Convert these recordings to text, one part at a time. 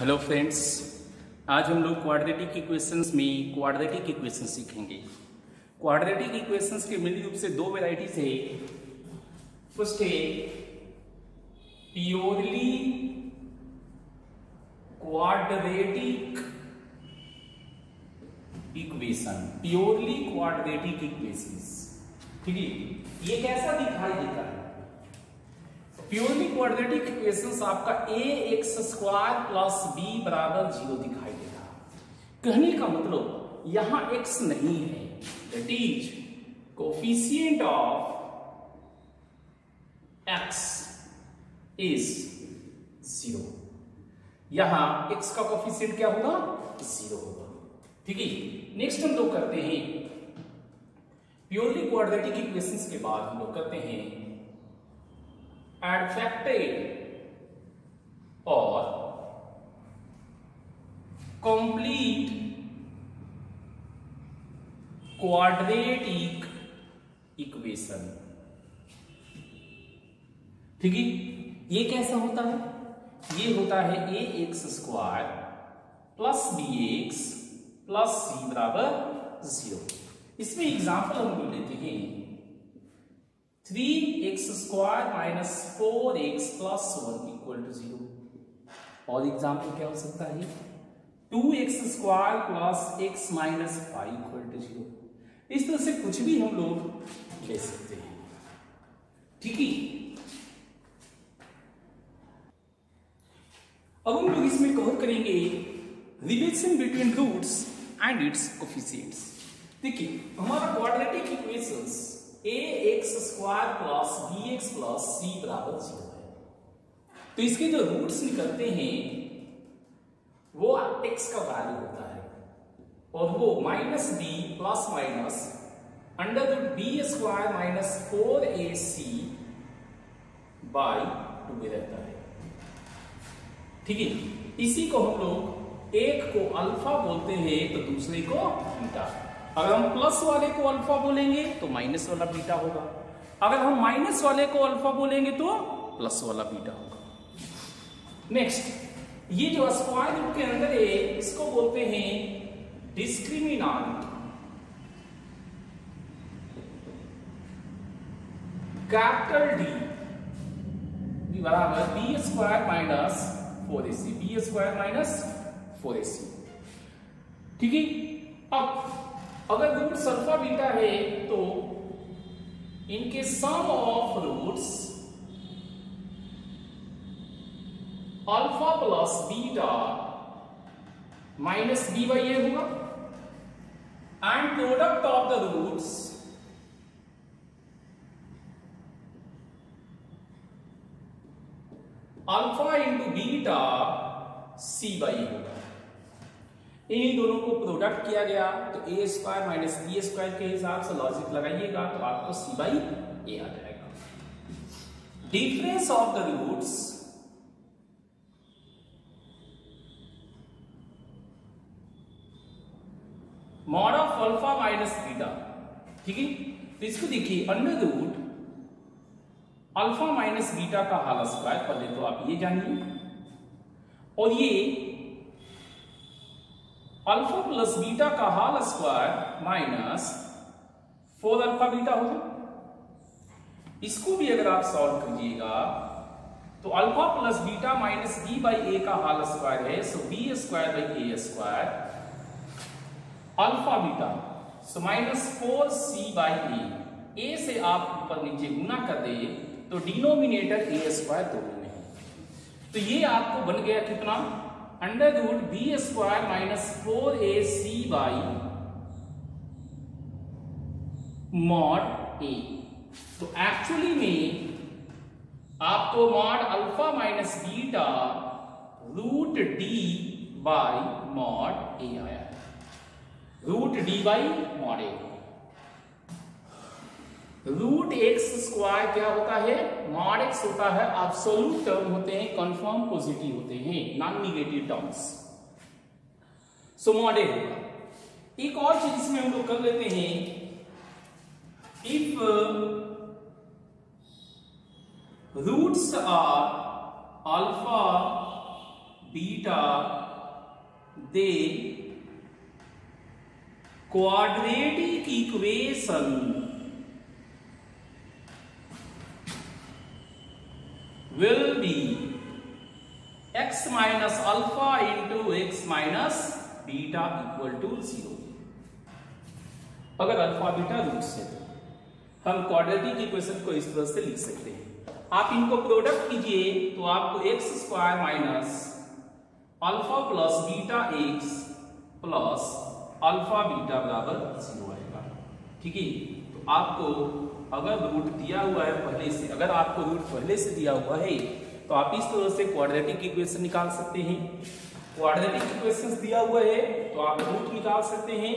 Hello friends, आज हम लोग क्वाड्रेटिक इक्वेशंस में क्वाड्रेटिक इक्वेशन सीखेंगे। क्वाड्रेटिक इक्वेशंस के मूल रूप से दो वैरायटीज है। फर्स्ट है purely quadratic equation, purely quadratic equations. ठीक है, ये कैसा दिखाई देता है? प्योरली क्वाड्रेटिक इक्वेशंस आपका ax² प्लस b बराबर 0 दिखाई देगा। कहने का मतलब यहां x नहीं है, that is coefficient of x is 0। यहां x का कोफिशिएंट क्या होगा? 0 होगा। ठीक है, नेक्स्ट हम लोग करते हैं प्योरली क्वाड्रेटिक इक्वेशंस के बाद हम लोग करते हैं एडफेक्टेड और कंप्लीट क्वाड्रेटिक इक्वेशन। ठीक है, ये कैसा होता है? ये होता है ax² plus bx plus c बराबर 0। इसमें एग्जांपल हम लोग लेते हैं 3x² minus 4x plus 1 equal to 0। और एग्जाम्पल क्या हो सकता है? 2x² plus x minus 5 equal to 0। इस तरह से कुछ भी हम लोग ले सकते हैं। ठीक है, अब हम लोग इसमें कवर करेंगे relation between roots and its coefficients. देखिए, हमारा quadratic equations ax² plus bx plus c बराबर 0 है। तो इसके जो रूट्स निकलते हैं वो x का वैल्यू होता है और वो minus b plus minus √b² minus 4ac by 2 में रहता है। ठीक है, इसी को हम लोग एक को अल्फा बोलते हैं तो दूसरे को बीटा। अगर हम प्लस वाले को अल्फा बोलेंगे तो माइनस वाला बीटा होगा, अगर हम माइनस वाले को अल्फा बोलेंगे तो प्लस वाला बीटा होगा। नेक्स्ट, ये जो स्क्वायर रूट के अंदर है इसको बोलते हैं डिस्क्रिमिनांट। कैपिटल D बराबर b² minus 4ac, b² minus 4ac। ठीक है, अब अगर रूट्स अल्फा बीटा है तो इनके sum of roots alpha plus beta minus b by a होगा and product of the roots alpha into beta c by a होगा। इन दोनों को प्रोडक्ट किया गया तो a² माइनस b² के हिसाब से लॉजिक लगाइएगा तो आपको c बाई a आ जाएगा। Difference of the roots mod of alpha minus beta. ठीक है, तो इसको देखिए under root alpha minus beta का होल स्क्वायर, पहले तो आप ये जानिए, और ये अल्फा प्लस बीटा का whole square minus 4 alpha beta होगा। इसको भी अगर आप सॉल्व कीजिएगा तो alpha plus beta minus b by a का होल स्क्वायर है, so b² by a² alpha beta, so minus 4c by a से आप ऊपर नीचे गुना कर दे तो डिनोमिनेटर a² दोनों में है। तो ये आपको बन गया कितना? Under root b² minus 4ac by mod a। तो एक्चुअली में आपको mod alpha minus beta root d by mod a आया है, root d by mod a। Root x² क्या होता है? मॉड x होता है, एब्सोल्यूट टर्म होते हैं, कंफर्म पॉजिटिव होते हैं, non negative terms, so mod a होगा। एक और चीज इसमें हम लोग कर लेते हैं, if roots are alpha beta the quadratic equation will be x minus alpha into x minus beta equal to 0। अगर अल्फा बीटा रूट से हम क्वाड्रेटिक इक्वेशन को इस तरह से लिख सकते हैं। आप इनको प्रोडक्ट कीजिए तो आपको x square minus alpha plus beta x plus alpha beta बराबर 0 आएगा। ठीक है, तो आपको अगर रूट दिया हुआ है पहले से, अगर आपको रूट पहले से दिया हुआ है तो आप इस तरह से क्वाड्रेटिक इक्वेशन निकाल सकते हैं। क्वाड्रेटिक इक्वेशन दिया हुआ है तो आप रूट निकाल सकते हैं,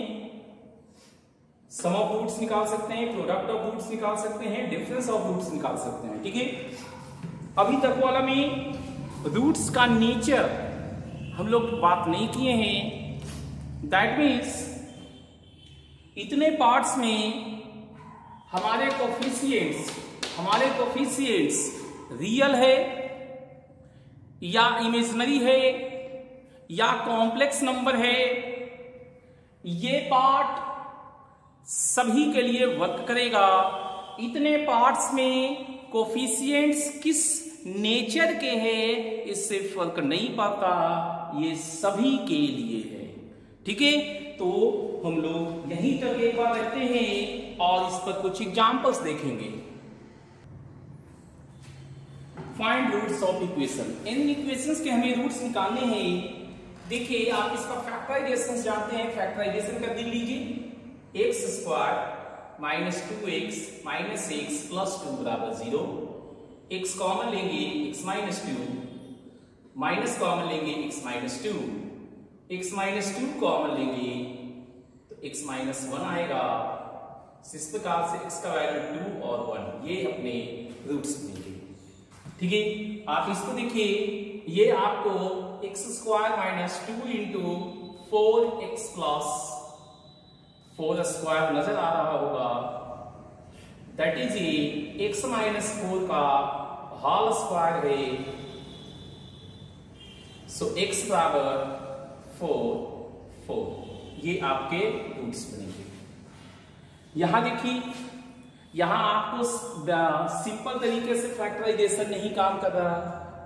सम ऑफ रूट्स निकाल सकते हैं, प्रोडक्ट ऑफ रूट्स निकाल सकते हैं, डिफरेंस ऑफ रूट्स निकाल सकते हैं। ठीक है, अभी तक वाला में रूट्स का नेचर हम लोग बात नहीं किए हैं। दैट मीन्स इतने पार्ट्स में हमारे कोफिशिएंट्स रियल है या इमेजिनरी है या कॉम्प्लेक्स नंबर है, ये पार्ट सभी के लिए वर्क करेगा। इतने पार्ट्स में कोफिशिएंट्स किस नेचर के हैं इससे फर्क नहीं पड़ता, ये सभी के लिए है। ठीक है, तो हम लोग यहीं तक एक बार रखते हैं और इस पर कुछ एग्जांपल्स देखेंगे। Find roots of equation. इन इक्वेशंस के हमें रूट्स निकालने हैं। देखिए, आप इसका फैक्टराइजेशन जानते हैं, फैक्टराइजेशन कर लीजिए। X square minus 2x minus x plus 2 बराबर 0। एक्स कॉमन लेंगे x माइनस 2, माइनस कॉमन लेंगे x minus 2, x minus 2 common लेंगे तो x माइनस 1 आएगा। इस प्रकार से x का वैल्यू 2 और 1 ये अपने रूट्स बनेंगे। ठीक है, आप इसको देखिए, ये आपको x square minus 2 into 4x plus 4 square नजर आ रहा होगा। दैट इज एक्स माइनस 4 का होल स्क्वायर है। सो x बराबर 4 ये आपके रूट्स बनेंगे। यहां देखिए, यहां आपको सिंपल तरीके से फैक्टराइजेशन नहीं काम कर रहा,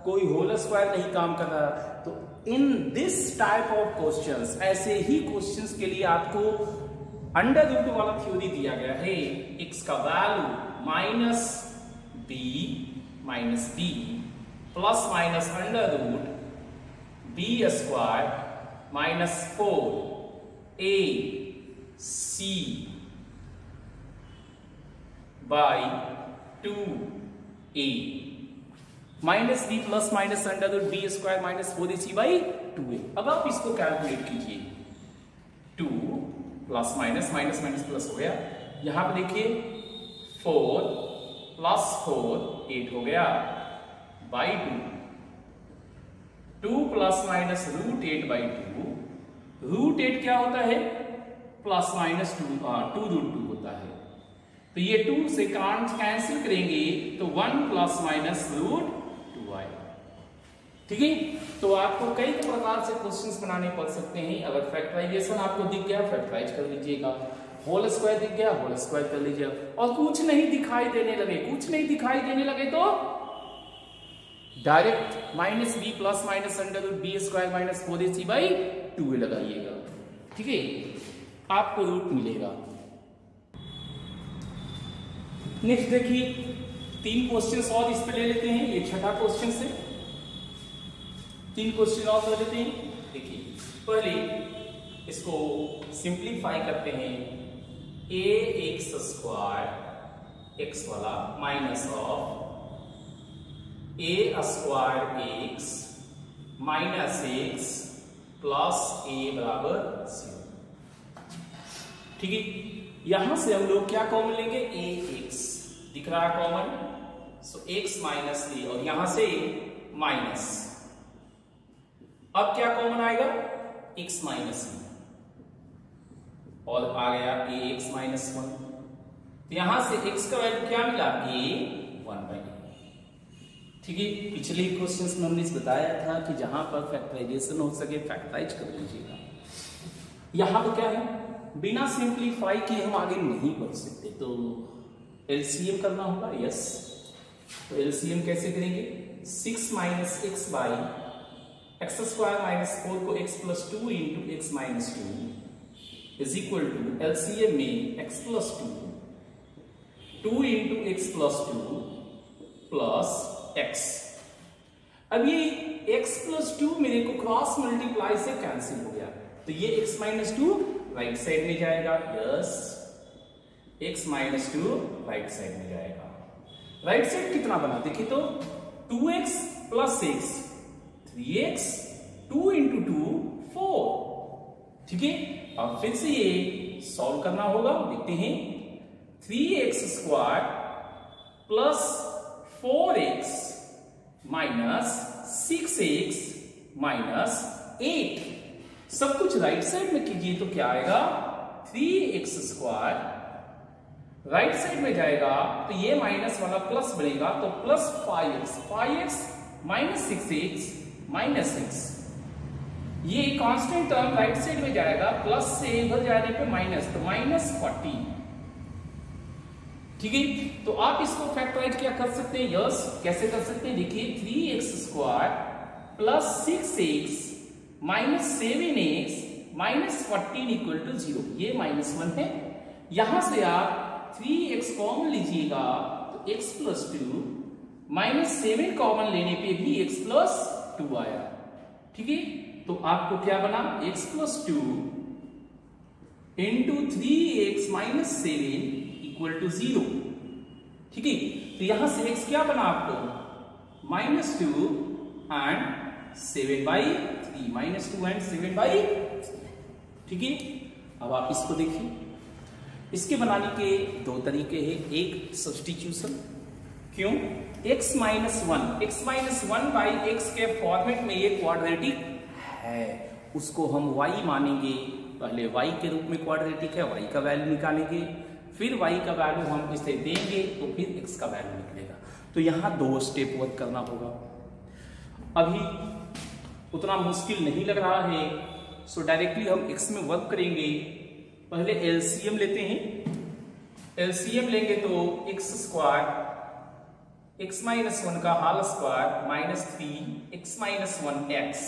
कोई होल स्क्वायर नहीं काम कर रहा। तो in this type of questions, ऐसे ही क्वेश्चंस के लिए आपको अंडर रूट वाला थ्योरी दिया गया है। x का value minus b plus minus under root b square minus 4ac by 2a minus b plus minus under root b square minus 4ac by 2a। अब आप इसको कैलकुलेट कीजिए। 2 plus minus minus minus plus हो गया। यहां पे देखिए 4 plus 4 8 हो गया by 2 plus minus root 8 by 2। Root 8 क्या होता है? प्लस माइनस 2 रूट 2 होता है। तो ये 2 से कैंसिल करेंगे तो 1 प्लस माइनस रूट 2 आएगा। ठीक है, तो आपको कई प्रकार से क्वेश्चंस बनाने पड़ सकते हैं। अगर फैक्टराइजेशन आपको दिख गया फैक्टराइज कर लीजिएगा, होल स्क्वायर दिख गया होल स्क्वायर कर लीजिएगा, और कुछ नहीं दिखाई देने लगे तो direct minus b plus minus under root b square minus 4ac by 2a लगाइएगा। ठीक है, आपको रूट मिलेगा। नेक्स्ट देखिए, 3 क्वेश्चंस और इस पे ले लेते हैं। ये छठा क्वेश्चन से 3 क्वेश्चन और ले लेते हैं। देखिए, पहले इसको सिंप्लीफाई करते हैं। ax स्क्वायर x वाला minus of a square x minus x plus a बराबर 0। ठीक है, यहां से हम लोग क्या कॉमन लेंगे? ax दिख रहा है common, so x minus a, और यहां से माइनस। अब क्या कॉमन आएगा? x माइनस a, और आ गया ax माइनस 1। तो यहां से x का वैल्यू क्या मिला? a 1/a। ठीक है, पिछले क्वेश्चंस में हमने बताया था कि जहां पर फैक्टराइजेशन हो सके फैक्टराइज कर लीजिएगा। यहां पर क्या है, बिना सिंप्लीफाई किए हम आगे नहीं बढ़ सकते, तो एलसीएम करना होगा। यस, तो एलसीएम कैसे करेंगे, 6 minus x by x square minus 4 को x plus 2 into x minus 2 is equal to LCM में x plus 2 into x plus 2 plus x। अब ये x प्लस 2 मेरे को क्रॉस मल्टीप्लाई से कैंसिल हो गया, तो ये x माइनस 2 राइट साइड में जाएगा। Yes, x minus 2 right side में जाएगा। राइट साइड कितना बना, देखिए तो 2x प्लस 6 3x, 2 इंटू 2 4। ठीक है, अब फिर से ये सॉल्व करना होगा, देखते हैं। 3x square plus 4x minus 6x minus 8, सब कुछ राइट साइड में कीजिए तो क्या आएगा, 3x स्क्वायर राइट साइड में जाएगा तो ये माइनस वाला प्लस बनेगा, तो plus 5x minus 6x minus 6। ये कांस्टेंट टर्म राइट साइड में जाएगा, प्लस से इधर जाने पे माइनस, तो माइनस 40। ठीक है, तो आप इसको फैक्टराइज क्या कर सकते हैं, यस कैसे कर सकते हैं, देखिए 3x square plus 6x minus 7x minus 14 equal to 0, ये -1 है। यहां से आप 3x कॉमन लीजिएगा तो x प्लस 2 माइनस 7 कॉमन लेने पे भी x प्लस 2 आया। ठीक है, तो आपको क्या बना, x plus 2 into 3x minus 7 equal to 0। ठीक है, तो यहां से x क्या बना आपको, -2 एंड 7/3, -2 एंड 7/3। ठीक है, अब आप इसको देखिए, इसके बनाने के दो तरीके हैं, एक सब्स्टिट्यूशन, क्यों, x माइनस 1 बाई एक्स के फॉर्मेट में ये क्वाड्रेटिक है, उसको हम y मानेंगे, पहले y के रूप में क्वाड्रेटिक है, y का वैल्यू निकालेंगे, फिर y का वैल्यू हम इसे देंगे तो फिर x का वैल्यू निकलेगा। तो यहां 2 स्टेप वर्क करना होगा। अभी उतना मुश्किल नहीं लग रहा है, सो डायरेक्टली हम x में वर्क करेंगे। पहले एलसीएम लेते हैं, एलसीएम लेंगे तो x स्क्वायर x माइनस 1 का whole square minus 3x minus 1x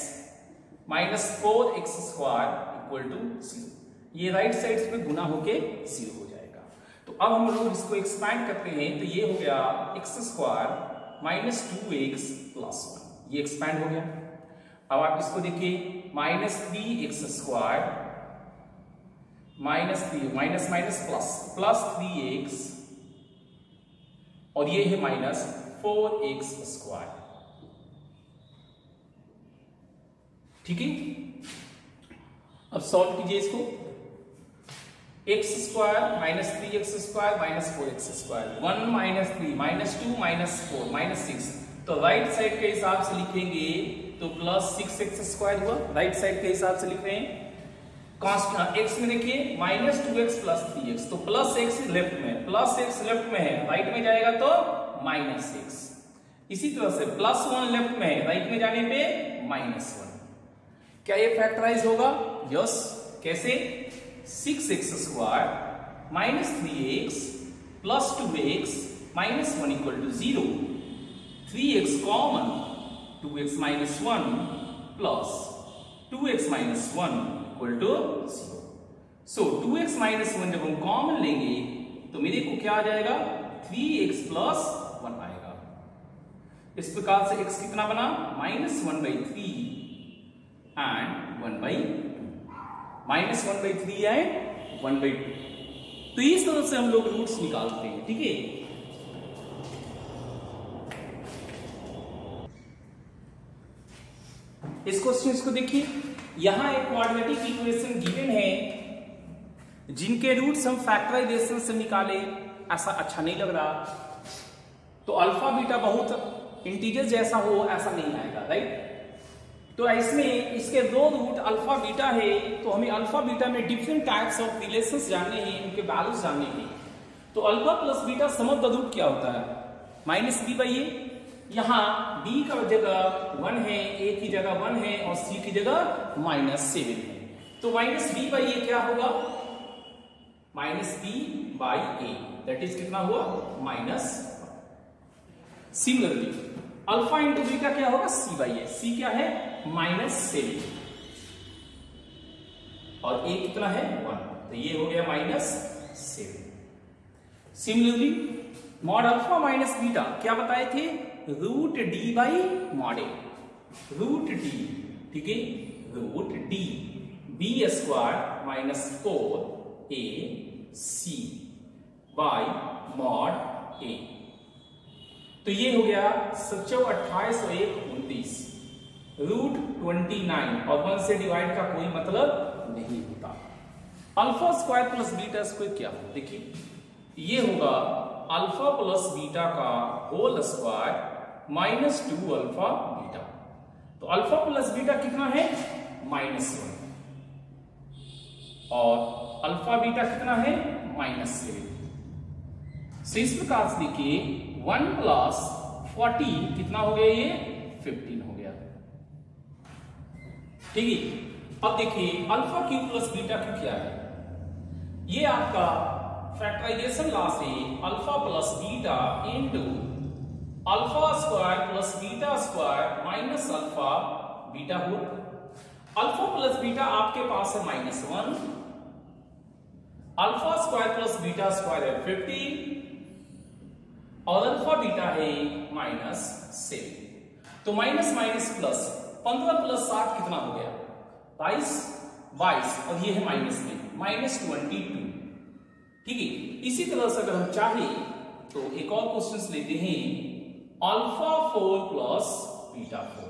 minus 4x square equal to 0, ये राइट साइड पे गुना होके 0 हो जाएगा। तो अब हम लोग इसको एक्सपैंड करते हैं, तो ये हो गया x square minus 2x plus 1, ये एक्सपैंड हो गया। अब आप इसको देखिए, minus 3x square minus 3 minus minus plus 3x और ये है माइनस 4x स्क्वायर। ठीक है, अब सॉल्व कीजिए इसको, x square minus 3x square minus 4x square, 1 minus 3 minus 2 minus 4 minus 6, तो राइट साइड के हिसाब से लिखेंगे तो प्लस 6x स्क्वायर हुआ, राइट साइड के हिसाब से लिख रहे हैं। x में देखिए माइनस 2x प्लस 3x, तो प्लस x लेफ्ट में, प्लस x लेफ्ट में है, राइट में जाएगा तो माइनस x। इसी तरह से प्लस 1 लेफ्ट में है, राइट में जाने पे माइनस 1। क्या ये फैक्टराइज होगा, यस, कैसे, 6x square minus 3x plus 2x minus 1 equal to 0, 3x common, 2x minus 1 plus 2x minus 1 equal to 0। So 2x minus 1 जब हम कॉमन लेंगे तो मेरे को क्या आ जाएगा, 3x प्लस 1 आएगा। इस प्रकार से x कितना बना, -1/3 एंड 1/2, -1/3 एंड 1/2। तो इस तरह से हम लोग रूट्स निकालते हैं। ठीक है, इस क्वेश्चन को देखिए, यहां एक क्वाड्रेटिक इक्वेशन गिवन है जिनके रूट्स हम फैक्टराइजेशन से निकाले, ऐसा अच्छा नहीं लग रहा। तो अल्फा बीटा बहुत इंटीजर जैसा हो ऐसा नहीं आएगा, राइट। तो इसमें इसके 2 रूट अल्फा बीटा है, तो हमें अल्फा बीटा में डिफरेंट टाइप्स ऑफ रिलेशंस जानने हैं, उनके वैल्यूज जानने हैं। तो alpha plus beta sum of the root क्या होता है, -b/a, यहाँ b का जगह 1 है, a की जगह 1 है और c की जगह -7 है, तो -b/a क्या होगा? -b/a, दैट इज कितना हुआ? -1। सिमिलरली अल्फा इंटू बीटा क्या होगा? c/a, c क्या है? -7 और a कितना है? 1, तो ये हो गया -7। Similarly mod alpha minus beta क्या बताए थे? √d/mod a, √d, ठीक है, √d b² - 4ac by mod a, तो ये हो गया 28 और 1 29, √29 और 1 से डिवाइड का कोई मतलब नहीं होता। Alpha square plus beta square क्या हो? देखिए ये होगा अल्फा प्लस बीटा का होल स्क्वायर -2 अल्फा बीटा, तो अल्फा प्लस बीटा कितना है? -1 और अल्फा बीटा कितना है? -7। तो इस प्रकार से देखिए 1 + 14 कितना हो गया? ये 15 हो गया, ठीक है। अब देखिए alpha cube plus beta cube क्या है? ये आपका फैक्टराइजेशन लॉ से alpha plus beta into alpha square plus beta square minus alpha beta हुआ। अल्फा प्लस बीटा आपके पास है -1, alpha square plus beta square है 15 और अल्फा बीटा है -7, तो माइनस माइनस प्लस 15 + 7 कितना हो गया? 22 और ये है माइनस में -22, ठीक है। इसी तरह से अगर हम चाहें तो एक और क्वेश्चन लेते हैं, अल्फा 4 प्लस बीटा 4,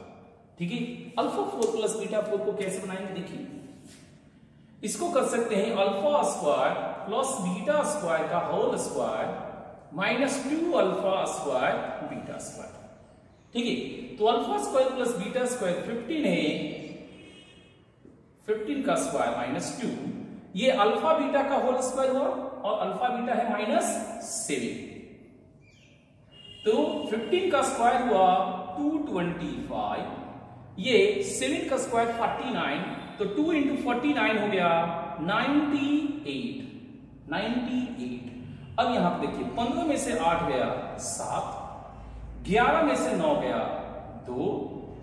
ठीक है। अल्फा 4 प्लस बीटा 4 को कैसे बनाएंगे? देखिए इसको कर सकते हैं alpha square plus beta square का whole square -2 alpha square beta square, ठीक है। तो alpha square plus beta square 15 है, 15 का स्क्वायर -2, ये अल्फा बीटा का होल स्क्वायर हुआ और अल्फा बीटा है -7, तो 15 का स्क्वायर हुआ 225, ये 7 का स्क्वायर 49, तो 2 × 49 हो गया 98। अब यहां पर देखिए 15 में से 8 गया 7, 11 में से 9 गया 2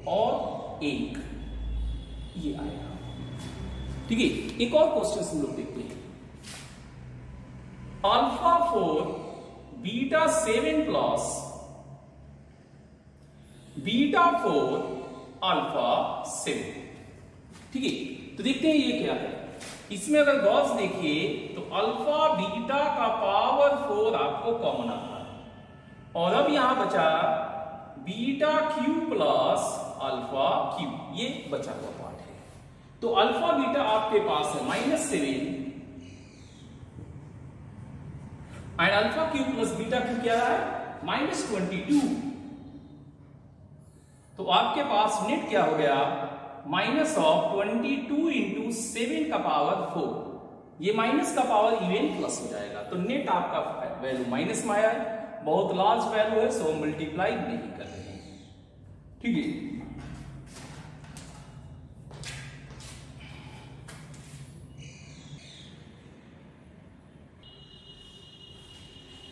और 1, ये आया, ठीक है। एक और क्वेश्चन हम लोग देखते हैं, alpha 4 beta 7 plus beta 4 alpha 7, ठीक है। तो देखते हैं ये क्या है। इसमें अगर गौर देखिए तो अल्फा बीटा का पावर 4 आपको कॉमन आता है और अब यहां बचा beta cube plus alpha cube, ये बचा हुआ पार्ट है। तो अल्फा बीटा आपके पास है -7 and alpha cube plus beta cube क्या है? -22, तो आपके पास नेट क्या हो गया? -22 × 7 का पावर 4, ये माइनस का पावर इवन प्लस हो जाएगा, तो नेट आपका वैल्यू माइनस में आया है। बहुत लार्ज वैल्यू है सो मल्टीप्लाई नहीं कर रहे हैं, ठीक है।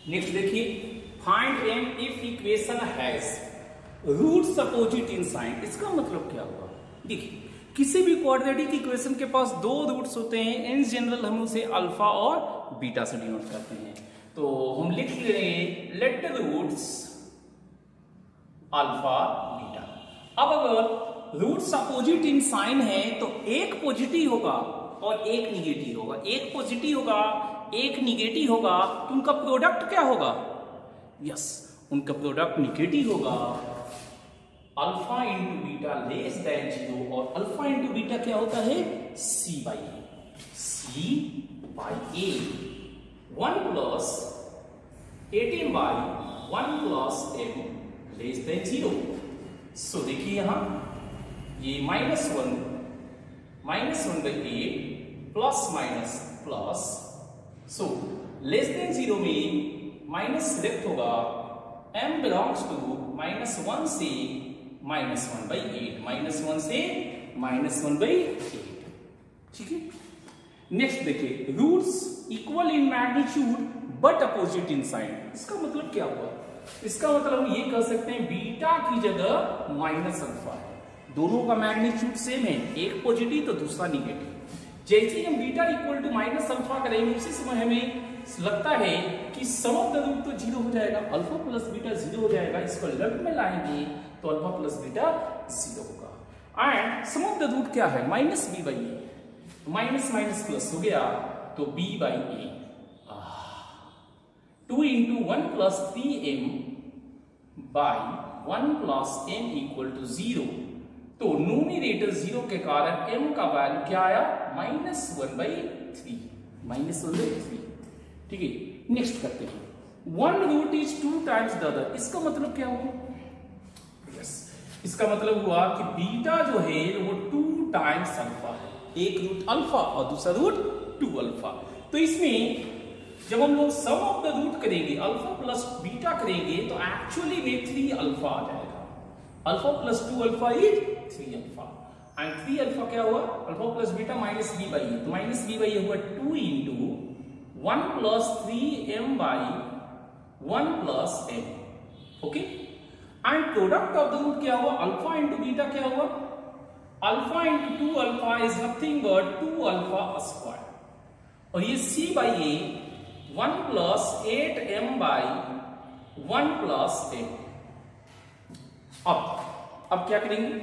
नेक्स्ट देखिए, find m if equation has roots opposite in sign. इसका मतलब क्या हुआ? देखिए किसी भी क्वाड्रेटिक इक्वेशन के पास 2 रूट्स होते हैं, इन जनरल हम उसे अल्फा और बीटा से डिनोट करते हैं। तो हम लिख ले रहे हैं लेट रूट्स अल्फा बीटा। अब अगर रूट्स अपोजिट इन साइन है तो एक पॉजिटिव होगा और एक निगेटिव होगा, एक पॉजिटिव होगा एक निगेटिव होगा, तो उनका प्रोडक्ट क्या होगा? यस, उनका प्रोडक्ट निगेटिव होगा। Alpha into beta less than 0 और अल्फा इंटू बीटा क्या होता है? c/a, c/a 1 + 18/1 + m less than 0। सो देखिए यहां ये -1 -1/8 plus minus plus, so less than 0 में माइनस सिलेक्ट होगा m बिलोंग्स टू -1 से -1/8, -1 से -1/8। ठीक है। नेक्स्ट देखिए, roots equal in magnitude but opposite in sign. इसका मतलब क्या हुआ? इसका मतलब हम ये कह सकते हैं बीटा की जगह माइनस अल्फा है, दोनों का मैग्नीट्यूड सेम है, एक पॉजिटिव तो दूसरा निगेटिव। जैसे ही हम beta equal to minus alpha करेंगे उसी समय हमें लगता है कि सम ऑफ द रूट तो 0 हो जाएगा, अल्फा प्लस बीटा 0 हो जाएगा। इसको लेफ्ट में लाएंगे तो अल्फा प्लस बीटा 0 होगा। And sum of the root क्या है? -b/a, माइनस माइनस प्लस हो गया तो b/a। 2 × 1 + 3m by 1 + m = 0। तो न्यूमरेटर 0 के कारण m का वैल्यू क्या आया? -1/3, -1/3। ठीक है। नेक्स्ट करते हैं, 1 root is 2 times the other. इसका मतलब क्या हुआ? यस, इसका मतलब हुआ कि बीटा जो है वो 2 टाइम्स अल्फा है, एक रूट अल्फा और दूसरा रूट 2 अल्फा। तो इसमें जब हम लोग सम ऑफ द रूट करेंगे, अल्फा प्लस बीटा करेंगे, तो एक्चुअली में 3 अल्फा आ जाएगा। Alpha plus 2 alpha is 3 alpha. And 3 alpha क्या हुआ? अल्फा प्लस बीटा -b/a, तो -b/a हुआ 2 × 1 + 3m by 1 + m। Okay. And product of the root क्या हुआ? अल्फा इंटू बीटा क्या हुआ? Alpha into 2 alpha is nothing but 2 alpha square, और ये c/a 1 + 8m by 1 + m। अब क्या करेंगे?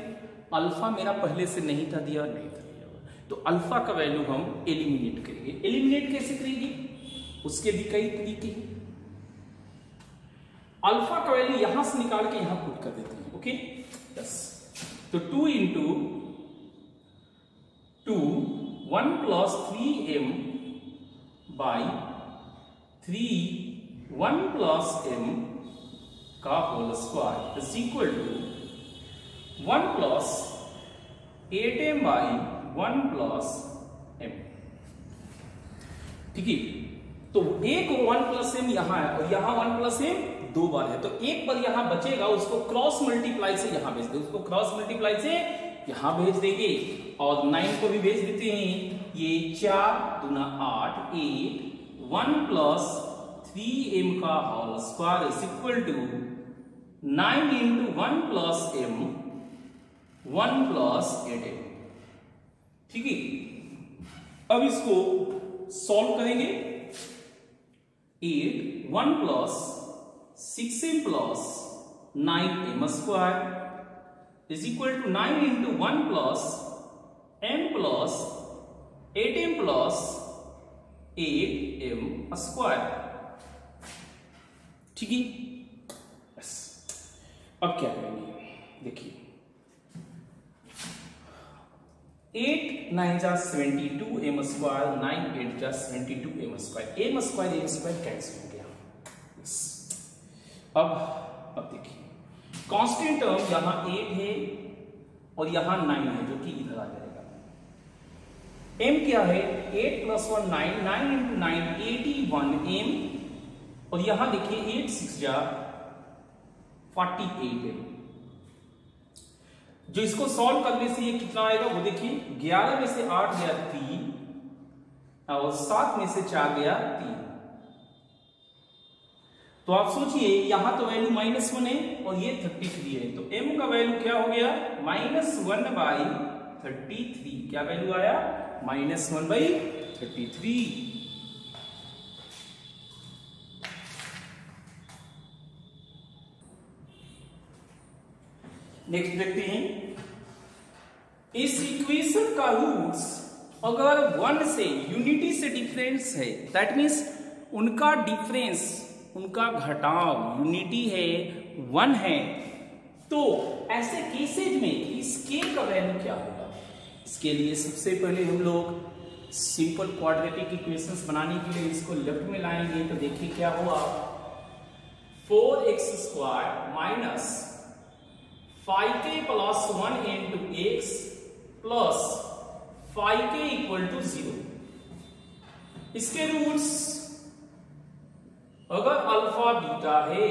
अल्फा मेरा पहले से नहीं था दिया, नहीं था दिया, तो अल्फा का वैल्यू हम एलिमिनेट करेंगे। एलिमिनेट कैसे करेंगे? उसके भी कई तरीके हैं। अल्फा का वैल्यू यहां से निकाल के यहां पुट कर देते हैं। Okay, yes. तो 2 × 2 1 + 3m by 3 1 + m का whole square is equal to 1 + 8m by 1 + m। ठीक है। तो एक 1 + m यहां है और यहां 1 + m 2 बार है, तो एक बार यहां बचेगा, उसको क्रॉस मल्टीप्लाई से यहां भेज दे, उसको क्रॉस मल्टीप्लाई से यहां भेज देंगे और 9 को भी भेज देते हैं। ये 4 दूना 8 8 1 + 3m का whole square is equal to 9 × 1 + m 1 + 8m। ठीक है। अब इसको सॉल्व करेंगे। 8 1 + 6m + 9m square is equal to 9 × 1 + m + 8m + 8m square. ठीक है। बस अब क्या करेंगे? देखिए, 8 9 जा 72m स्क्वायर, 9 8 जा 72m square, m square cancel हो गया। बस अब देखिए, कांस्टेंट टर्म यहां 8 है और यहां 9 है, जो कि इधर आ जाएगा। m क्या है? 8 + 1 9, 9 × 9 81m, और यहां देखिए 8 6 जा 48 है। जो इसको सॉल्व करने से ये कितना आएगा वो देखिए, 11 में से 8 गया 3 और 7 में से 4 गया 3। तो आप सोचिए, यहां तो वैल्यू -1 है और ये 33 है, तो m का वैल्यू क्या हो गया? -1/33। क्या वैल्यू आया? -1/33। नेक्स्ट देखते हैं, इस इक्वेशन का रूट्स अगर 1 से यूनिटी से डिफरेंस है, दैट मीन्स उनका डिफरेंस, उनका घटाव यूनिटी है 1 है, तो ऐसे केसेज में इस k का वैल्यू क्या होगा? इसके लिए सबसे पहले हम लोग सिंपल क्वाड्रेटिक इक्वेशंस बनाने के लिए इसको लेफ्ट में लाएंगे। तो देखिए क्या हुआ, 4x² - 5k + 1 × x + 5k = 0। इसके रूट्स अगर अल्फा बीटा है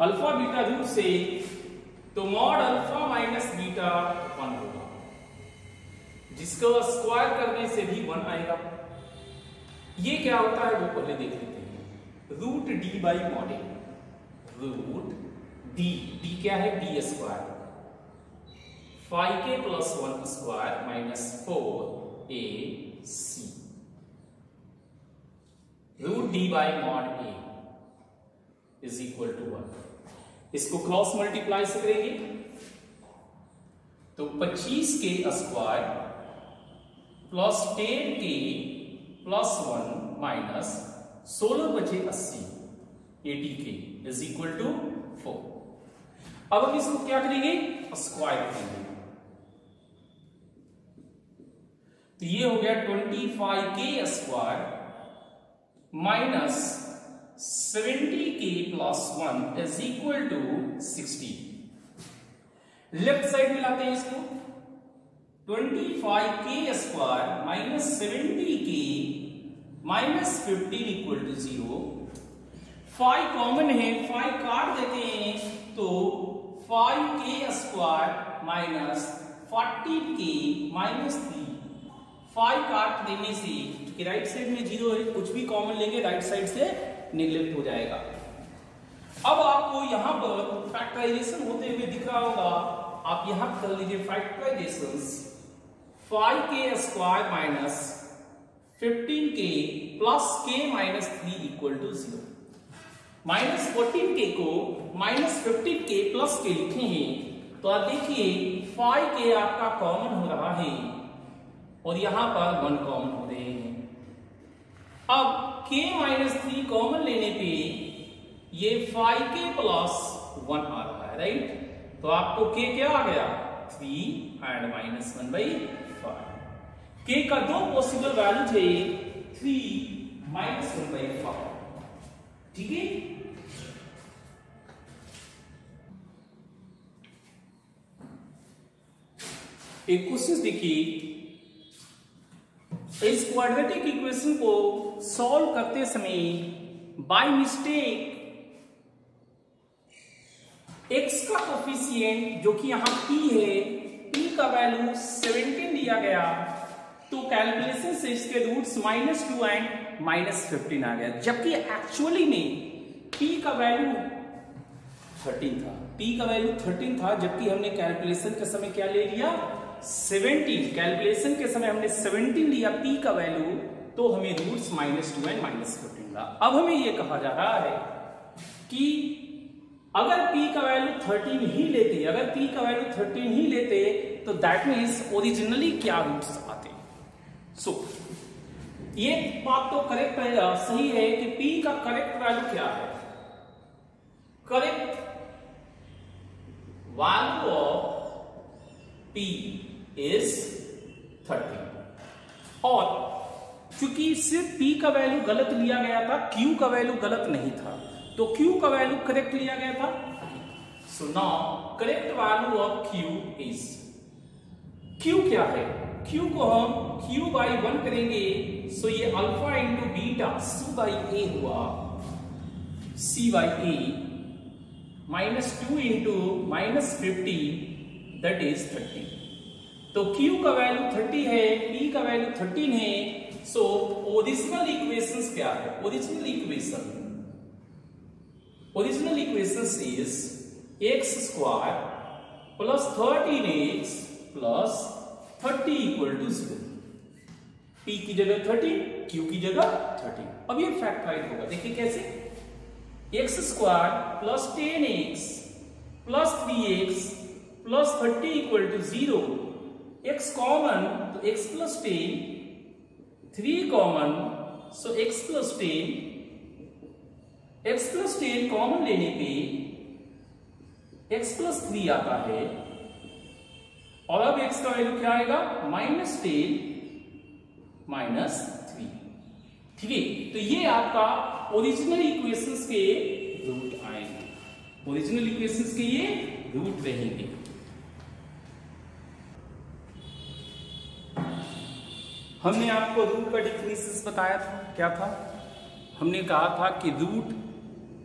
अल्फा बीटा रूट से, तो मॉड अल्फा माइनस बीटा 1 होगा, जिसको स्क्वायर करने से भी 1 आएगा। ये क्या होता है वो पहले देख लेते हैं। Root D by mod A, root D, D क्या है, D square, 5k plus 1 square minus 4ac, root D by mod A is equal to 1। इसको क्रॉस मल्टीप्लाई से करेंगे तो 25k square plus 10k plus 1 minus 16 बचे 80, 80k is equal to 4। अब हम इसको क्या करेंगे, स्क्वायर करेंगे, तो ये हो गया 25k square minus 70k plus 1 is equal to 60। Left side में लाते हैं इसको, 25k square minus 70k minus 15 equal to 0। 5 common है, 5 काट देते हैं तो 5k square minus 40k minus 3, 5 काट देने से, क्योंकि राइट साइड में 0 है, कुछ भी कॉमन लेंगे राइट साइड से नेग्लेक्ट हो जाएगा। अब आपको यहां पर फैक्टराइजेशन होते हुए दिख रहा होगा, आप यहां कर लीजिए factorisation, 5k square minus 15k plus k minus 3 equal to 0। Minus 14k को माइनस 15k प्लस k लिखे हैं, तो आप देखिए 5k आपका कॉमन हो रहा है और यहां पर 1 कॉमन हो रहे हैं। अब k माइनस 3 कॉमन लेने पे ये 5k प्लस 1 आ रहा है, राइट। तो आपको k क्या आ गया, 3 एंड माइनस 1/5। k का 2 पॉसिबल वैल्यू थे, 3 माइनस 1/5, ठीक है। एक क्वेश्चन देखिए, इस क्वाड्रेटिक इक्वेशन को सॉल्व करते समय बाय मिस्टेक x का कोफिशिएंट जो कि यहां p है, p का वैल्यू 17 दिया गया, तो कैलकुलेशन से इसके रूट्स -2 एंड -15 आ गया, जबकि एक्चुअली में p का वैल्यू 13 था, p का वैल्यू 13 था, जबकि हमने कैलकुलेशन के समय क्या ले लिया, 17। कैलकुलेशन के समय हमने 17 लिया p का वैल्यू, तो हमें रूट्स -2 एंड -15 था। अब हमें यह कहा जा रहा है कि अगर p का वैल्यू 13 ही लेते, अगर p का वैल्यू 13 ही लेते, तो दैट मीन्स ओरिजिनली क्या रूट्स आते। सो ये बात तो करेक्ट है, सही है कि p का करेक्ट वैल्यू क्या है, correct value of p is 13। और क्योंकि सिर्फ p का वैल्यू गलत लिया गया था, q का वैल्यू गलत नहीं था, तो q का वैल्यू करेक्ट लिया गया था। So now correct value of q is, q क्या है, q को हम q बाई 1 करेंगे, सो ये alpha into beta c by a हुआ, c by a -2 into -50 that is 30। तो q का वैल्यू 30 है, p का वैल्यू 13 है, सो ओरिजिनल इक्वेशंस क्या है, original equations is x square plus 13x plus 30 equal to 0। p की जगह 13, q की जगह 13। अब ये फैक्टराइज होगा, देखिए कैसे, x square plus 10x plus 3x plus 30 equal to 0। x common तो x plus 10, 3 common so x plus 10, x plus 10 common लेने पे x प्लस 3 आता है, और अब x का वैल्यू क्या आएगा, -10 -3, ठीक है। तो ये आपका ओरिजिनल इक्वेशंस के रूट आएंगे, ओरिजिनल इक्वेशंस के ये रूट रहेंगे। हमने आपको रूट का डिफिनेशन बताया था, क्या था, हमने कहा था कि रूट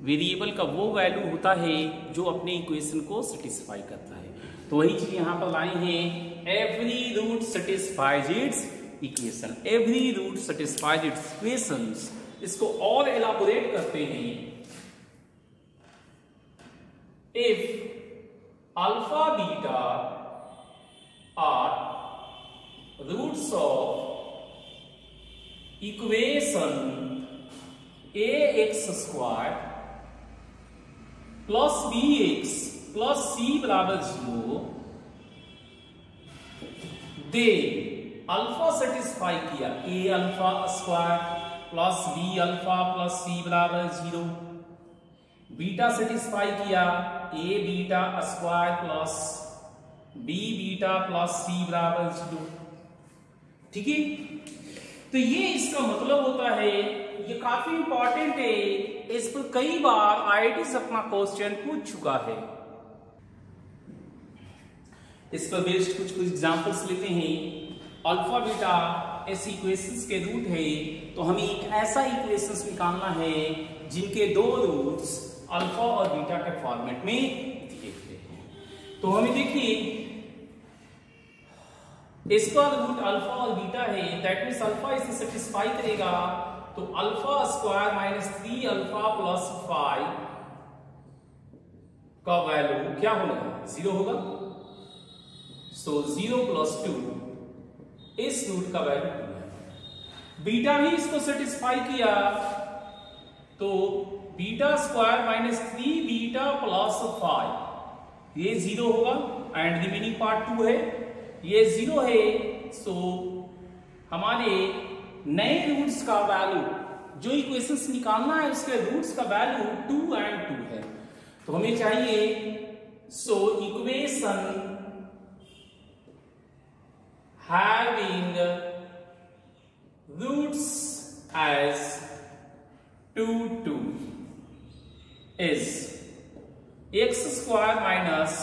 वेरिएबल का वो वैल्यू होता है जो अपने इक्वेशन को सेटिस्फाई करता है। तो वही चीज यहां पर लाई है, every root satisfies its equation, every root satisfies its equations. इसको और एलाबोरेट करते हैं, if alpha beta are roots of equation ax square plus bx plus c बराबर 0, दे अल्फा सेटिस्फाई किया a alpha square plus b alpha plus c बराबर 0, beta satisfy किया a beta square plus b beta plus c बराबर 0। ठीक है, तो ये इसका मतलब होता है, ये काफी इंपॉर्टेंट है, इस पर कई बार आईआईटी अपना क्वेश्चन पूछ चुका है। इस पर बेस्ड कुछ एग्जांपल्स लेते हैं। अल्फा बीटा ऐसे इक्वेशंस के रूट है, तो हमें एक ऐसा इक्वेशंस निकालना है जिनके दो रूट्स अल्फा और बीटा के फॉर्मेट में दिए गए हैं। तो हमें देखिए, इसका रूट अल्फा और बीटा है, दैट मीन्स अल्फा इसे सेटिस्फाई करेगा, तो alpha square minus 3 alpha plus 5 का वैल्यू क्या होगा, 0 होगा। सो 0 प्लस 2 इस रूट का वैल्यू 2 है। बीटा भी इसको सेटिस्फाई किया, तो beta square minus 3 beta plus 5 ये 0 होगा, एंड रिमेनिंग पार्ट 2 है, ये 0 है। सो हमारे नए रूट्स का वैल्यू, जो इक्वेशंस निकालना है उसके रूट्स का वैल्यू 2 एंड 2 है। तो हमें चाहिए, so equation having roots as 2 2 इज x square minus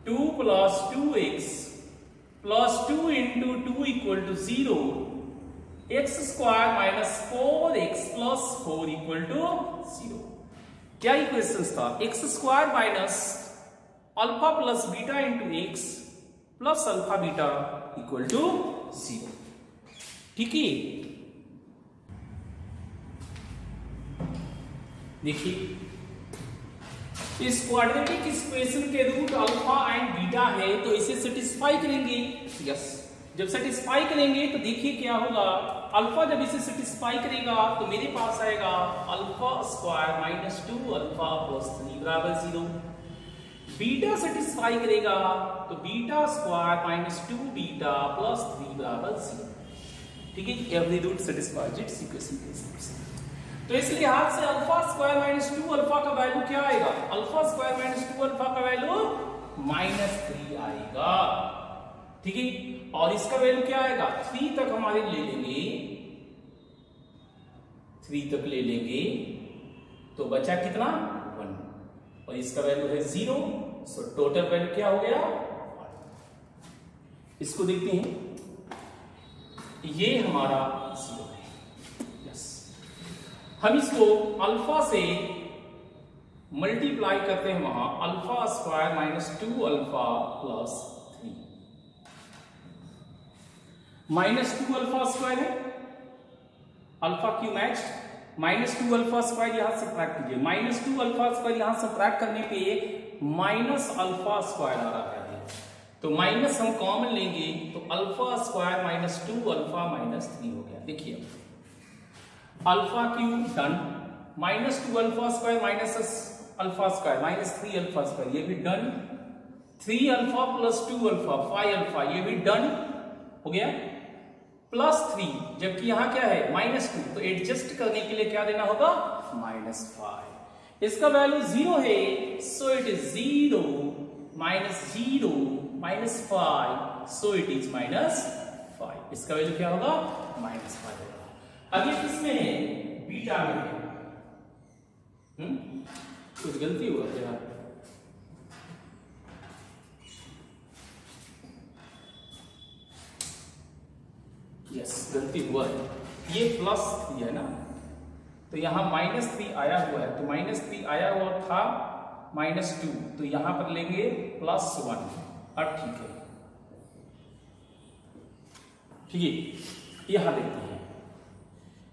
2 plus 2x plus 2 into 2 equal to 0, x square minus 4x plus 4 equal to 0। क्या इक्वेशन था, x square minus alpha plus beta into x plus alpha beta equal to 0। ठीक है, देखिए इस quadratic equation के root alpha and beta है, तो इसे सेटिस्फाई करेंगे। यस, जब सेटिस्फाई करेंगे तो देखिए क्या होगा, अल्फा जब इसे सेटिस्फाई करेगा तो मेरे पास आएगा alpha square minus 2 alpha plus 3 बराबर 0। बीटा सेटिस्फाई करेगा तो beta square minus 2 beta plus 3 बराबर 0। ठीक है, every root satisfies its equation के हिसाब से। तो इस लिहाज से अल्फा स्क्वायर माइनस 2 अल्फा का वैल्यू क्या आएगा, अल्फा स्क्वायर माइनस 2 अल्फा का वैल्यू -3 आएगा। ठीक है, और इसका वैल्यू क्या आएगा, 3 तक हमारे ले लेंगे, 3 तक ले लेंगे, तो बचा कितना 1, और इसका वैल्यू है 0। सो टोटल वैल्यू क्या हो गया 1। इसको देखते हैं, ये हमारा 0 है। हम इसको अल्फा से मल्टीप्लाई करते हैं, वहां alpha square minus 2 alpha plus 3, minus 2 alpha square है, अल्फा क्यू मैच, माइनस 2 अल्फा स्क्वायर यहां से सब्ट्रैक्ट कीजिए, माइनस 2 अल्फा स्क्वायर यहां से सब्ट्रैक्ट करने पे माइनस अल्फा स्क्वायर आ रहा है, तो माइनस हम कॉमन लेंगे, तो alpha square minus 2 alpha minus 3 हो गया। देखिए alpha cube done, minus 2 alpha square minus alpha square minus 3 alpha square ये भी done, 3 alpha plus 2 alpha 5 alpha ये भी डन हो गया, प्लस 3, जबकि यहां क्या है -2, तो एडजस्ट करने के लिए क्या देना होगा -5। इसका वैल्यू 0 है, so it is 0 -0 -5, so it is -5। इसका वैल्यू क्या होगा -5 होगा। अब ये किसमें है, बीटा में है। कुछ गलती हुआ क्या, यस गलती हुआ है, ये प्लस 3 है ना, तो यहाँ -3 आया हुआ है, तो -3 आया हुआ था -2, तो यहां पर लेंगे +1। अब ठीक है, ठीक है। यहां देखते हैं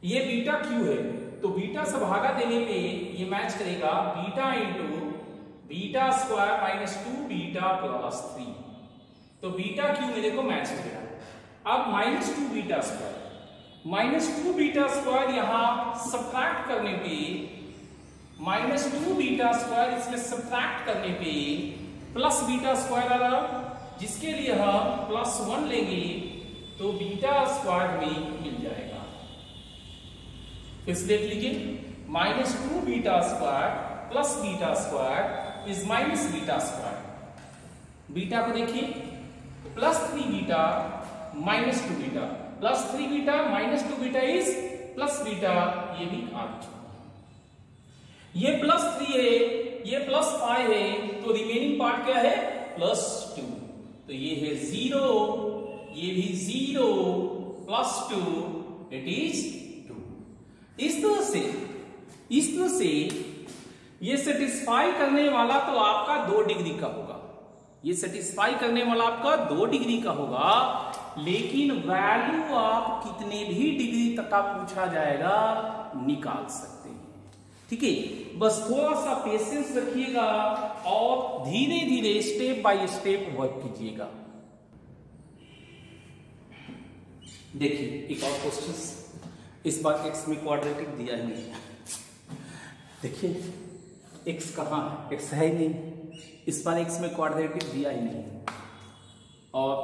ये बीटा क्यू है, तो बीटा से भागा देने पे ये मैच करेगा beta into beta square -2 beta +3, तो बीटा क्यू मेरे को मैच करेगा। अब -2 बीटा स्क्वायर यहां सब्ट्रैक्ट करने पे -2 बीटा स्क्वायर इसमें सब्ट्रैक्ट करने पे प्लस बीटा स्क्वायर आ रहा, जिसके लिए हम +1 लेंगे तो बीटा स्क्वायर में मिल जाएगा। फिर से देख लीजिए, -2 beta square plus beta square is minus beta square. Beta को देखिए, +3 beta -2 beta, +3 beta -2 beta is plus beta, ये भी आ चुका। ये +3 है, ये +5 है, तो रिमेनिंग पार्ट क्या है +2, तो ये है 0, ये भी 0, +2 इट इज 2। इस तरह से ये सेटिस्फाई करने वाला तो आपका 2 डिग्री का होगा, ये सेटिस्फाई करने वाला आपका 2 डिग्री का होगा, लेकिन वैल्यू आप कितने भी डिग्री तक का पूछा जाएगा निकाल सकते हैं। ठीक है, बस थोड़ा सा पेशेंस रखिएगा और धीरे धीरे स्टेप बाय स्टेप वर्क कीजिएगा। देखिए एक और क्वेश्चन, इस बार x में क्वाड्रेटिक दिया ही नहीं है। देखिए x कहाँ है, x है ही नहीं, इस बार x में क्वाड्रेटिक दिया ही नहीं, और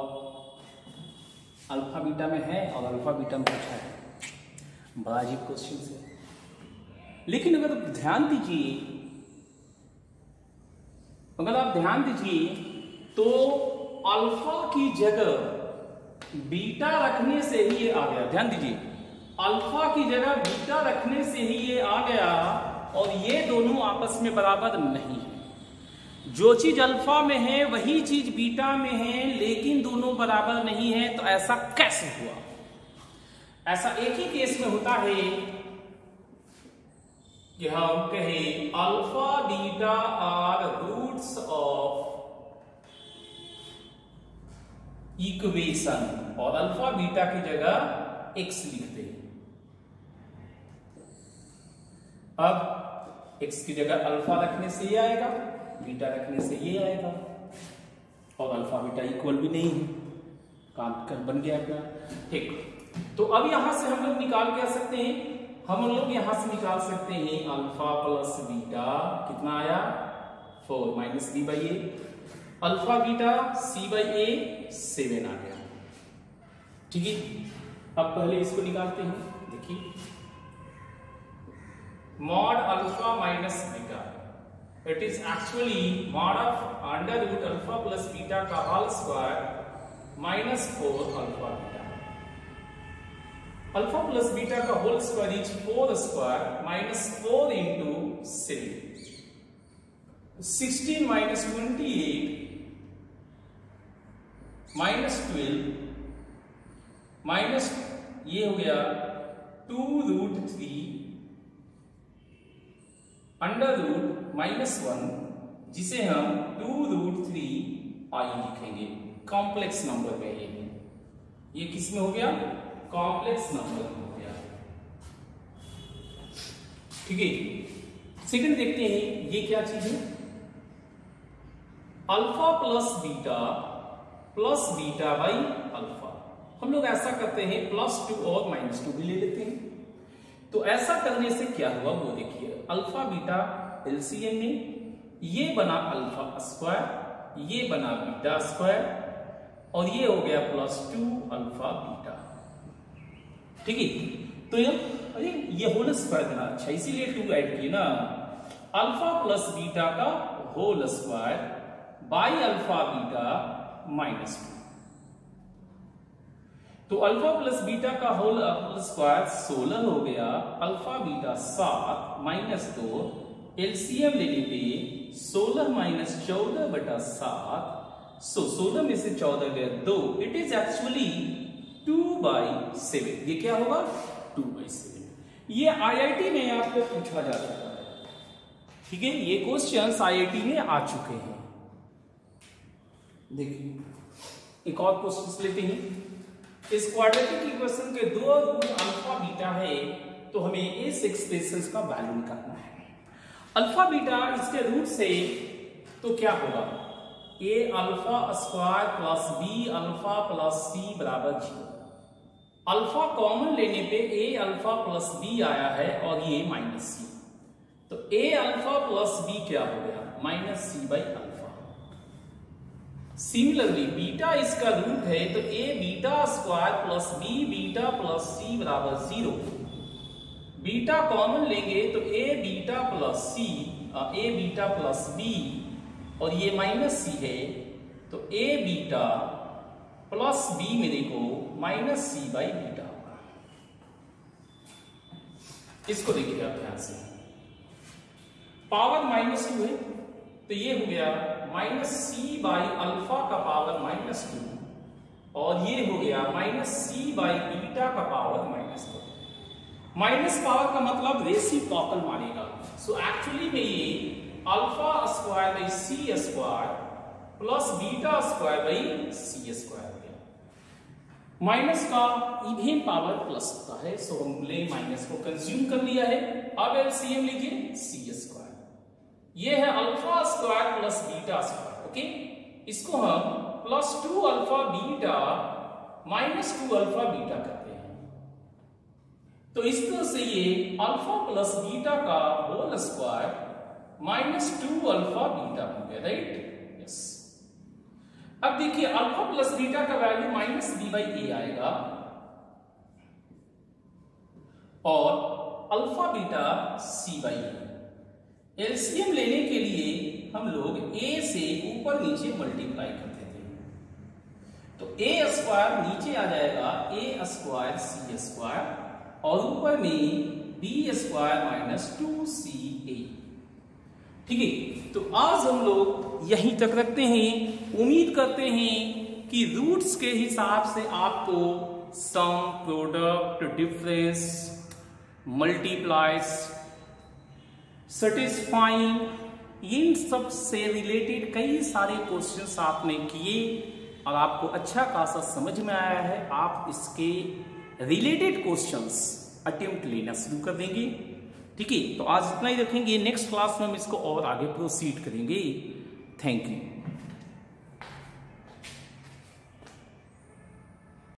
अल्फा बीटा में है और अल्फा बीटा में पूछा है। बड़ा अजीब क्वेश्चन है, लेकिन अगर आप ध्यान दीजिए तो अल्फा की जगह बीटा रखने से ही ये आ गया। ध्यान दीजिए, अल्फा की जगह बीटा रखने से ही ये आ गया, और ये दोनों आपस में बराबर नहीं है। जो चीज अल्फा में है वही चीज बीटा में है, लेकिन दोनों बराबर नहीं है। तो ऐसा कैसे हुआ? ऐसा एक ही केस में होता है कि हम कहें alpha beta are roots of equation, और अल्फा बीटा की जगह x लिखते हैं। अब x की जगह अल्फा रखने से ये आएगा, बीटा रखने से ये आएगा, और अल्फा बीटा इक्वल भी नहीं है, काम कर बन गया अपना। ठीक, तो अब यहां से हम लोग निकाल क्या सकते हैं, हम लोग यहां से निकाल सकते हैं अल्फा प्लस बीटा, कितना आया 4 minus b by a, alpha beta c by a 7 आ गया। ठीक है, अब पहले इसको निकालते हैं। देखिए, mod alpha minus beta, it is actually mod of under root alpha plus beta का whole square minus 4 alpha beta. Alpha plus beta का whole square is 4 square minus 4 into 7, 16 minus 28 minus 12 minus ये हो गया 2√3 under root -1, जिसे हम 2√3 i लिखेंगे। Complex number में ये किस में हो गया, कॉम्प्लेक्स नंबर में हो गया। ठीक है, सेकंड देखते हैं ये क्या चीज है, alpha plus beta by alpha. हम लोग ऐसा करते हैं +2 और -2 भी ले लेते हैं। तो ऐसा करने से क्या हुआ वो देखिए, अल्फा बीटा एलसीएम में ये बना अल्फा स्क्वायर, ये बना बीटा स्क्वायर, और ये हो गया +2 अल्फा बीटा। ठीक है, तो ये होल स्क्वायर बना, अच्छा इसीलिए 2 ऐड किए ना, अल्फा प्लस बीटा का whole square by alpha beta -2। तो अल्फा प्लस बीटा का होल स्क्वायर 16 हो गया, अल्फा बीटा 7 -2, एलसीएम लेने पे 16 माइनस 14 बटा 7, सो 16 में से 14 गया 2, इट इज एक्चुअली 2/7। ये क्या होगा 2/7। ये आईआईटी में आपको पूछा जा सकता है, ठीक है। ये क्वेश्चंस आईआईटी में आ चुके हैं। देखिए एक और क्वेश्चन लेते हैं। इस क्वाड्रेटिक इक्वेशन के दो रूट अल्फा बीटा है, तो हमें इस एक्सप्रेशन का वैल्यू निकालना है। अल्फा बीटा इसके रूट से तो क्या होगा, a alpha square plus b alpha plus c बराबर 0। अल्फा कॉमन लेने पे ए अल्फा प्लस बी आया है और ये माइनस सी, तो ए अल्फा प्लस बी क्या हो गया, minus C by alpha. Similarly beta इसका रूट है, तो a beta square plus b beta plus c बराबर 0। बीटा कॉमन लेंगे तो a beta plus c, a beta plus b और ये माइनस सी है, तो ए बीटा प्लस बी मेरे को माइनस सी बाई बीटा होगा। इसको देखिए आप ध्यान से, पावर -2 है, तो ये हो गया माइनस सी बाई अल्फा का पावर -2 और ये हो गया माइनस सी बाई बीटा का पावर -2। माइनस पावर का मतलब रेसिप्रोकल मानेगा, सो एक्चुअली में ये alpha square by C square plus beta square by C square हो गया। माइनस का इवन पावर प्लस होता है, सो हमने माइनस को कंज्यूम कर लिया है। अब एलसीएम लीजिए सी स्क्वायर, ये है alpha square plus beta square, okay. इसको हम plus 2 alpha beta minus 2 alpha beta करते हैं, तो इस तरह से ये अल्फा प्लस बीटा का whole square minus 2 alpha beta हो गया, राइट, यस। अब देखिए अल्फा प्लस बीटा का value minus B by A आएगा और alpha beta C by A. LCM लेने के लिए हम लोग a से ऊपर नीचे मल्टीप्लाई करते थे, तो a स्क्वायर नीचे आ जाएगा a स्क्वायर सी स्क्वायर और ऊपर में b स्क्वायर माइनस 2ca, ठीक है। तो आज हम लोग यहीं तक रखते हैं। उम्मीद करते हैं कि रूट्स के हिसाब से आपको सम, प्रोडक्ट, डिफरेंस, मल्टीप्लाइज, सेटिस्फाइंग, इन सब से रिलेटेड कई सारे क्वेश्चंस आपने किए और आपको अच्छा खासा समझ में आया है। आप इसके रिलेटेड क्वेश्चंस अटेम्प्ट लेना शुरू कर देंगे, ठीक है। तो आज इतना ही रखेंगे, नेक्स्ट क्लास में हम इसको और आगे प्रोसीड करेंगे। Thank you.